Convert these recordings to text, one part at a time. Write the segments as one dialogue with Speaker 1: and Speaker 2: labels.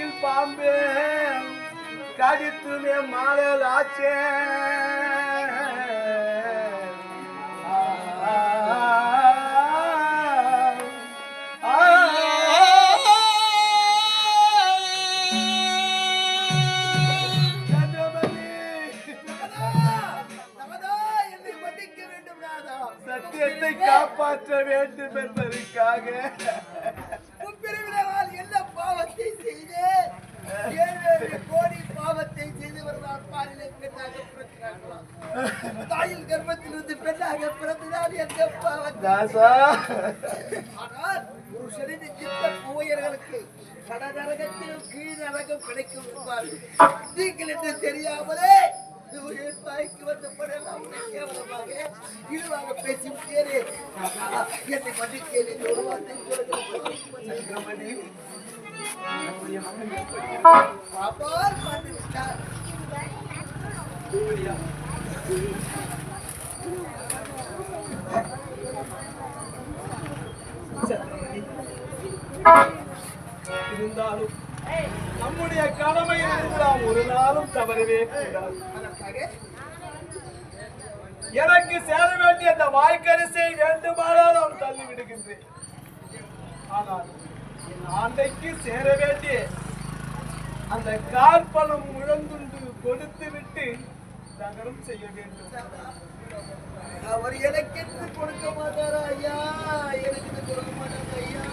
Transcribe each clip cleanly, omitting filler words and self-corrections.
Speaker 1: காட்டில் பாம்பே கடித்துமே மாறலாச்சே சத்தியத்தை காப்பாற்ற வேண்டும் என்பதற்காக
Speaker 2: என்ன பாவத்தை செய்தேன்? 7 கோடி பாவத்தை செய்தவர்கள் பாலிலே பெண்ணாக பிறக்கிறார்களா? தாயில் கர்ப்பத்திலிருந்து பெண்ணாக பிறந்ததால் எந்த பாவத்தை? ஆனால் புருஷனின் சித்த பூயர்களுக்கு கடநரகத்திலும் கீழ் நரகம் கிடைக்கும் என்பார்கள். நீங்கள் என்று தெரியாமலே தாய்க்கு வந்த படையெல்லாம் கேவலமாக இழிவாக பேசிவிட்டேனே. என்னை மன்னித்தேன் ஒரு வார்த்தை பாப்பால் மன்னிவிட்டார்.
Speaker 1: இருந்தாலும் நம்முடைய கடமையில் நாம் ஒரு நாளும் தவறவே கூடாது. எனக்கு சேர வேண்டிய அந்த வாய்க்கரிசை வேண்டுமானால் நான் தள்ளி விடுகின்றேன். ஆனால் என் ஆண்டைக்கு சேர வேண்டிய அந்த காற்பணம் முழங்குண்டு கொடுத்து விட்டு நகரம் செய்ய வேண்டும்.
Speaker 2: அவர் எனக்கு கொடுக்க மாட்டாரா ஐயா? எனக்கு கொடுக்க மாட்டாரா ஐயா?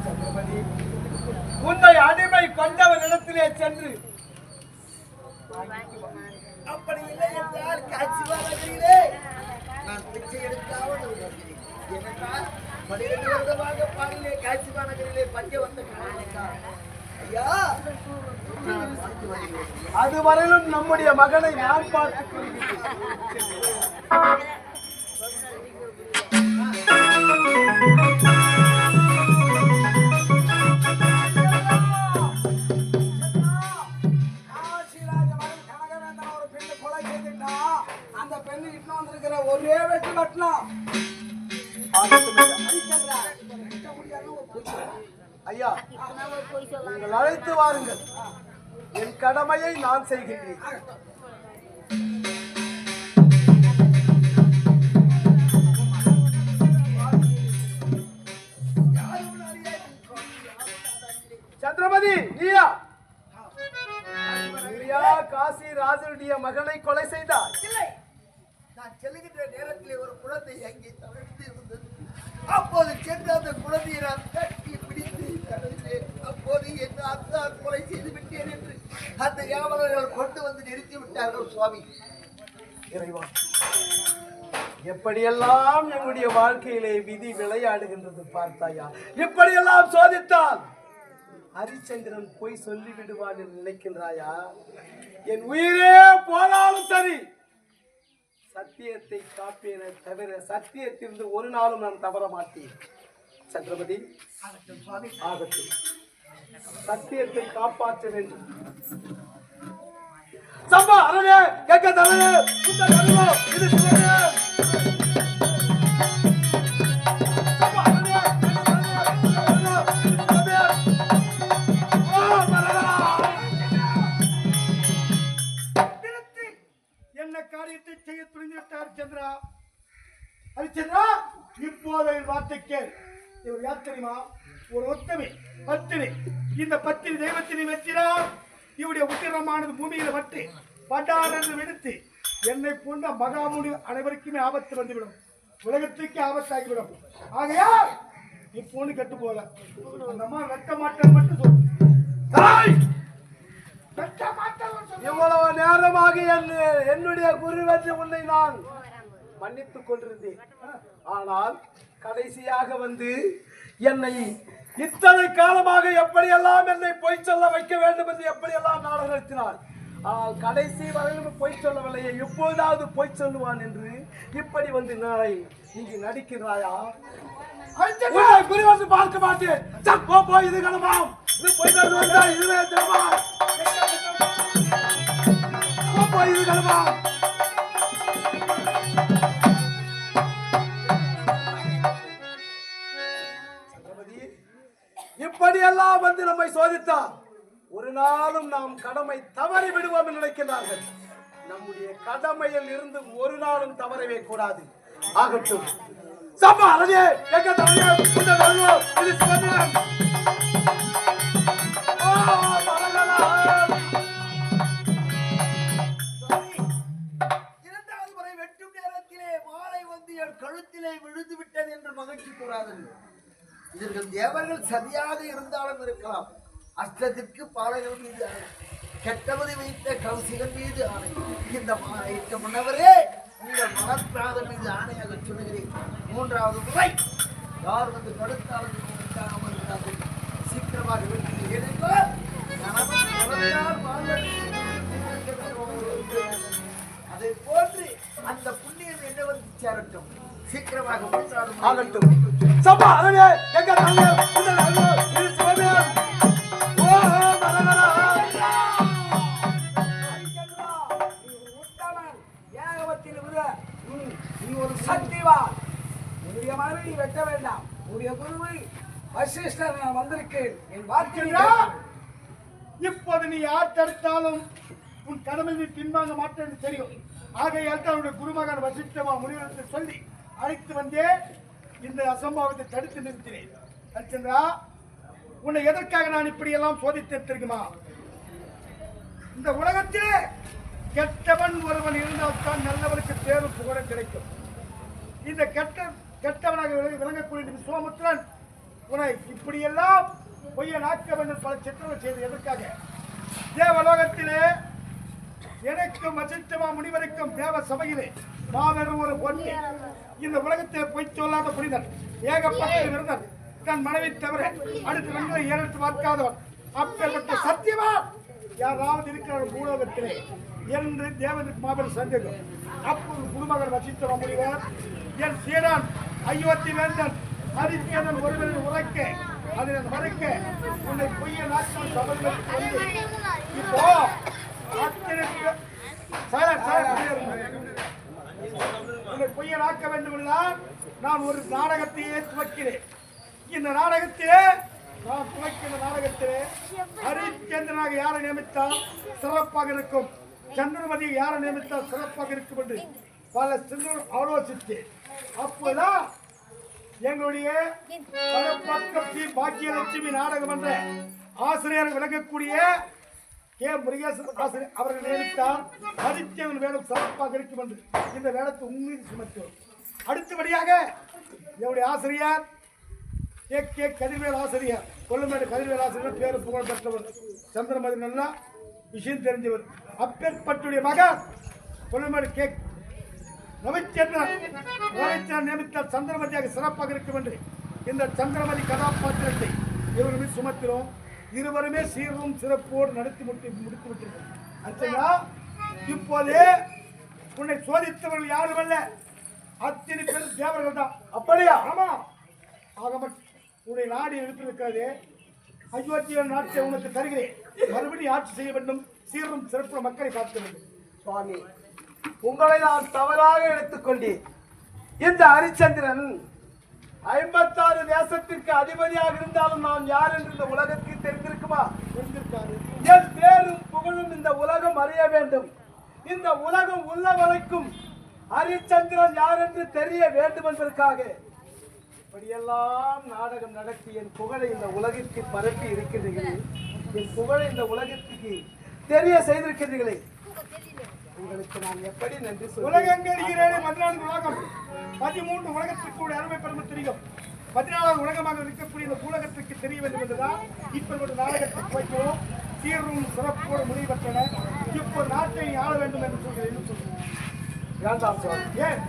Speaker 1: சந்திரபதி, உன்னை அடிமை கொண்டவரிடத்திலே சென்று
Speaker 2: அப்படி இல்லை என்றால் காட்சி வாரங்களே நான் பிச்சை எடுத்தாவது ஏனென்றால் 12 வருடமாக பாலிலே காட்சி வாரங்களிலே பஞ்ச வந்த ஐயா.
Speaker 1: அதுவரையிலும் நம்முடைய மகனை நான் பார்த்துக் கொள்கிறேன்.
Speaker 2: ஒரே வெற்றி கட்டலாம்
Speaker 1: ஐயா, நீங்கள் அழைத்து வாருங்கள். என் கடமையை நான் செய்கின்றேன். சந்திரபதி, நீயா காசி ராஜனுடைய மகனை கொலை செய்தார்?
Speaker 2: இல்லை, நான் செல்லுகின்ற நேரத்திலே ஒரு குழந்தை அங்கே தவிர்த்து இருந்தது. அப்போது சென்று அந்த குழந்தையை நான் கட்டி பிடித்து தடுத்தேன். அப்போது என் அத்தா கொலை செய்து விட்டேன் என்று அந்த யாவலர்கள் கொண்டு வந்து நிறுத்தி விட்டார்கள். சுவாமி,
Speaker 1: இறைவா, எப்படியெல்லாம் எங்களுடைய வாழ்க்கையிலே விதி விளையாடுகின்றது பார்த்தாயா? எப்படியெல்லாம் சோதித்தால் ஹரிச்சந்திரன் போய் சொல்லி விடுவான் என்று நினைக்கின்றாயா? என் உயிரே போனாலும் சரி, சத்தியத்தை காப்பேன தவிர சத்தியத்திலிருந்து ஒரு நாளும் நான் தவற மாட்டேன். சந்திரபதி, ஆகட்டும், சத்தியத்தை காப்பாற்ற வேண்டும். சம்பா அரணே கேட்க தரவே இது சிவனே.
Speaker 2: காரியத்தை செய்ய துணிந்துவிட்டார் சந்திரா. ஹரிச்சந்திரா, இப்போது வார்த்தைக்கு இவர் யார் தெரியுமா? ஒரு ஒத்தமை பத்தினி. இந்த பத்தினி தெய்வத்தினை வெற்றினார் இவருடைய உத்திரமானது பூமியில பட்டு பட்டார் என்று வெடித்து என்னை போன்ற மகாமுனி அனைவருக்குமே ஆபத்து வந்துவிடும், உலகத்துக்கு ஆபத்தாகிவிடும். ஆகையால் இப்போது கெட்டு போல அந்த அம்மா வெட்ட மாட்டேன் மட்டும் சொல்லு.
Speaker 1: இவ்வளவு நேரமாக என்னுடைய குருவற்ற உன்னை நான் மன்னித்துக் கொண்டிருந்தேன். ஆனால் கடைசியாக வந்து என்னை இத்தனை காலமாக எப்படியெல்லாம் என்னை பொய் சொல்ல வைக்க வேண்டும் என்று எப்படியெல்லாம் நாடகம் நடத்தினார். ஆனால் கடைசி வரையிலும் பொய் சொல்லவில்லையே, எப்போதாவது பொய் சொல்லுவான் என்று இப்படி வந்து நாளை இங்கு நடிக்கிறாயா? குறி வந்து பார்க்க மாட்டேன். போய் இது கணமாம், இது பொய் சொல்லுவா, இதுவே தெரியுமா? போய் இது கணமாம். இப்படியெல்லாம் வந்து நம்மை சோதித்தால் ஒரு நாளும் நாம் கடமை தவறி விடுவோம் என்று நினைக்கிறார்கள். நம்முடைய கடமையில் இருந்து ஒரு நாளும் தவறவே கூடாது. ஆகட்டும். சபா அழகே எங்க தலையே இந்த நல்லோ இது சிவனிடம். ஓ மரங்களா
Speaker 3: இரண்டாவது முறை வெட்டும் நேரத்திலே மாலை வந்து என் கழுத்திலே விழுந்து விட்டது என்று மகிழ்ச்சி கூறாதீர்கள். இதர்கள் தேவர்கள் சரியாக இருந்தாலும் இருக்கலாம். அஷ்டத்திற்கு பாலைகள் மீது ஆணை, கெட்டவதை வைத்த கௌசிகள் மீது ஆணை. இந்த மாலையிட்ட முன்னவரே உங்கள் மனப்பிராதம் மீது ஆணையாக சொல்லுகிறேன். மூன்றாவது முறை யார் வந்து தடுத்தாலும் சீக்கிரமாக வெற்றி. ஏனென்றால் கணவன் குழந்தையார் அதை போன்று அந்த புண்ணியம் என்ன வந்து சேரட்டும். சீக்கிரமாக மூன்றாவது
Speaker 1: ஆகட்டும். சபா அழகே எங்க தலையே இந்த நல்லோ இது சிவனிடம். ஓ மரங்களா
Speaker 3: நீ ஒரு சக்திவான். உன்னுடைய மனைவி வெட்ட வேண்டாம். உன்னுடைய குருவை வசிஷ்டர் நான் வந்திருக்கேன். என் வார்த்தையா
Speaker 2: இப்போது நீ யார் தடுத்தாலும் உன் கடமை நீ பின்வாங்க மாட்டேன்னு தெரியும். ஆகையால் தான் உன்னுடைய குருமகன் வசிஷ்டமா முனிவரத்தை சொல்லி அழைத்து வந்தே இந்த அசம்பாவத்தை தடுத்து நிறுத்தினேன். ஹரிச்சந்திரா, உன்னை எதற்காக நான் இப்படி எல்லாம் சோதித்து தெரியுமா? இந்த உலகத்திலே கெட்டவன் ஒருவன் இருந்தால்தான் நல்லவனுக்கு பேரும் புகழும் கிடைக்கும். இந்த கெட்டவனாக விளங்கக்கூடிய விஸ்வாமித்திரன் உன்னை இப்படியெல்லாம் பொய்ய நாக்க வேண்டும் பல சித்திரங்கள் செய்து எதற்காக? தேவலோகத்திலே எனக்கும் வசிஷ்டமா முனிவருக்கும் தேவ சபையிலே மாபெரும் ஒரு பொண்ணு. இந்த உலகத்தை பொய் சொல்லாத புனிதன், ஏகப்பட்ட விருந்தன், தன் மனைவி தவிர அடுத்த வெண்களை ஏறெடுத்து பார்க்காதவன், அப்பேற்பட்ட சத்தியமா யாராவது இருக்கிற பூலோகத்திலே என்று தேவனுக்கு மாபெரும் சந்தேகம். அப்போது குருமகன் வசிஷ்டமா முனிவர் என் சீரான் அயோத்தி வேந்தன் ஹரிச்சந்திரன் ஒருவரின் உரைக்க அதை மறைக்க உன்னை பொய்ய நாட்கள் சபைகளுக்கு வந்து இப்போ உன்னை பொய்ய நாக்க வேண்டும் என்றால் நான் ஒரு நாடகத்தையே துவக்கிறேன். இந்த நாடகத்திலே நான் துவக்கிற நாடகத்திலே ஹரிச்சந்திரனாக யாரை நியமித்தால் சிறப்பாக இருக்கும், சந்திரமதியை யாரை நியமித்தால் சிறப்பாக இருக்கும் என்று பல சிந்தனை ஆலோசித்து அப்போதான் எங்களுடைய பாக்கியலட்சுமி நாடகம் என்ற ஆசிரியர் விளங்கக்கூடிய கே முருகேசன் ஆசிரியர் அவர்கள் நியமித்தால் ஹரிச்சந்திரன் வேடம் சிறப்பாக இருக்கும் என்று இந்த வேடத்தை உண்மையில் சுமத்துவோம். அடுத்தபடியாக என்னுடைய ஆசிரியர் கே கதிர்வேல் ஆசிரியர், கொல்லுமேடு கதிர்வேல் ஆசிரியர் பேரு புகழ் பெற்றவர், சந்திரமதி நல்லா விஷயம் தெரிஞ்சவர். அப்பேற்பட்டுடைய மகன் கொல்லுமேடு கே ரவிச்சந்திரன் நியமித்தால் சந்திரமதியாக சிறப்பாக இருக்கும் என்று இந்த சந்திரமதி கதாபாத்திரத்தை இவர்கள் மீது சுமத்தினோம். இருவருமே சீரும் சிறப்போடு நடத்தி முடித்து விட்டிருக்கோம். அச்சா, இப்போதே உன்னை சோதித்தவர்கள் யாரும் அல்ல, அத்தனை பேர் தேவர்கள் தான்.
Speaker 1: அப்படியா?
Speaker 2: ஆமா. ஆக உன்னுடைய நாடு எடுத்திருக்கிறது. அயோத்திய நாட்டை உனக்கு தருகிறேன். மறுபடியும் ஆட்சி செய்ய வேண்டும், சீரும் சிறப்பு மக்களை காக்க வேண்டும்.
Speaker 1: சுவாமி, உங்களை நான் தவறாக எடுத்துக்கொண்டேன். இந்த ஹரிச்சந்திரன் 56 தேசத்திற்கு அதிபதியாக இருந்தாலும் நான் யார் என்று இந்த உலகத்துக்கு தெரிந்திருக்குமா?
Speaker 2: தெரிந்திருக்காரு.
Speaker 1: என் பேரும் புகழும் இந்த உலகம் அறிய வேண்டும். இந்த உலகம் உள்ள வரைக்கும் ஹரிச்சந்திரன் யார் என்று தெரிய வேண்டும் என்பதற்காக இப்படியெல்லாம் நாடகம் நடத்தி என் புகழை இந்த உலகிற்கு பரப்பி இருக்கின்றீர்களே, என் புகழை இந்த உலகத்துக்கு தெரிய செய்திருக்கின்றீர்களே, உங்களுக்கு நான் எப்படி நன்றி சொல்ல?
Speaker 2: உலகங்கள் 14 உலகம், 13 உலகத்திற்கு அருமை பெருமை தெரியும். 14வது உலகமாக இருக்கக்கூடிய இந்த உலகத்திற்கு தெரிய வேண்டும் என்றுதான் இப்ப ஒரு நாடகத்தை வைக்கிறோம். சீரும் சிறப்போடு முடிவெற்றன. இப்போ நாட்டை ஆள வேண்டும் என்று சொல்கிறேன்.
Speaker 1: வேண்டாம் சார்.
Speaker 2: ஏன்?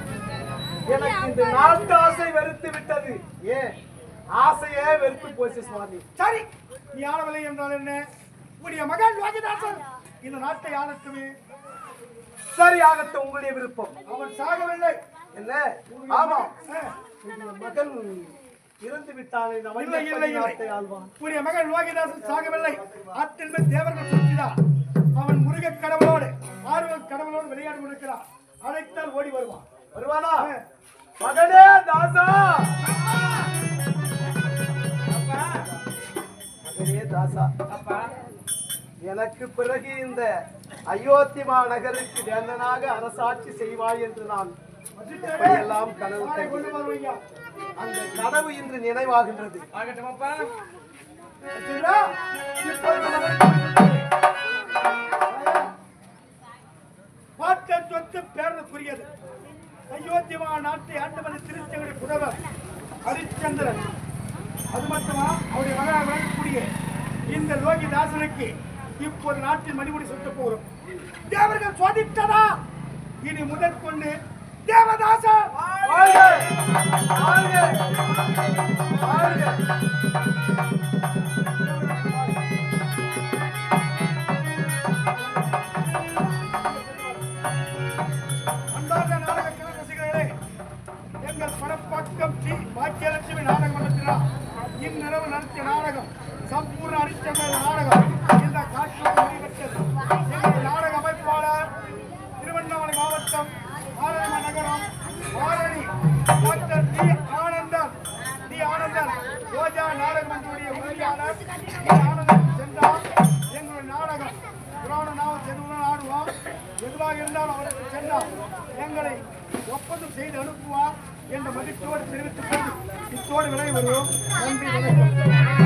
Speaker 1: எனக்கு இந்த நாட்டு ஆசை வெறுத்து விட்டது. ஏன் ஆசையே வெறுத்து போச்சு சுவாமி.
Speaker 2: சரி, நீ ஆளவில்லை என்றால் என்ன? உங்களுடைய மகன் வாகிதாசன் இந்த நாட்டை ஆளட்டுமே.
Speaker 1: சரியாகட்டும், உங்களுடைய விருப்பம்.
Speaker 2: அவன் சாகவில்லை.
Speaker 1: என்ன? ஆமா, மகன் இறந்து விட்டானே.
Speaker 2: உடைய மகன் லோகிதாசன் சாகவில்லை. அத்தனை தேவர்கள் சொல்கிறார். அவன் முருக கடவுளோடு ஆர்வல் கடவுளோடு விளையாடி கொண்டிருக்கிறார். அழைத்தால் ஓடி வருவான்.
Speaker 1: வருவானா? மகனே தாசா, மகனே ராசா, எனக்கு பிறகு இந்த அயோத்தி மாநகருக்கு வேந்தனாக அரசாட்சி செய்வாய் என்று நான் எல்லாம் கனவு கண்டேன். அந்த கனவு இன்று நினைவாகின்றது.
Speaker 2: அர்ச்சனா, பாட்ட சொத்து பேரனுக்குரியது. அயோத்தியமா நாட்டை ஆண்டவன் திருச்செங்கோடு புதவர் ஹரிச்சந்திரன், அது மட்டுமா அவருடைய மகனாக விளங்கக்கூடிய இந்த லோகிதாசனுக்கு இப்போது நாட்டில் மணிமுடி சுட்ட போகிறோம். தேவர்கள் சோதித்ததா? இனி முதற்கொண்டு தேவதாசா
Speaker 1: வாழ்க! வாழ்க! வாழ்க!
Speaker 2: அன்பார்ந்த நாடக கலை ரசிகர்களே, எங்கள் படப்பாக்கம் ஸ்ரீ பாக்கியலட்சுமி நாடக மன்றத்தினால் இந்நிரவு நடத்திய நாடகம் சம்பூர்ண ஹரிச்சந்திர நாடகம் இந்த காட்சியில் நடைபெற்றது. எங்கள் நாடக அமைப்பாளர் திருவண்ணாமலை மாவட்டம் ஆரணி நகரம் ஆரணி டாக்டர் டி ஆனந்தன் ரோஜா நாடக மன்றத்துடைய உறுதியாளர் டி ஆனந்தன் சென்றார். எங்களுடைய நாடகம் புராண நாவல் செல்வன் ஆடுவோம். எதுவாக இருந்தாலும் அவருக்கு சென்றால் எங்களை ஒப்பந்தம் செய்து அனுப்புவார் என்ற மதிப்போடு தெரிவித்துக் கொண்டு இத்தோடு விலகி வருவோம். நன்றி, வணக்கம்.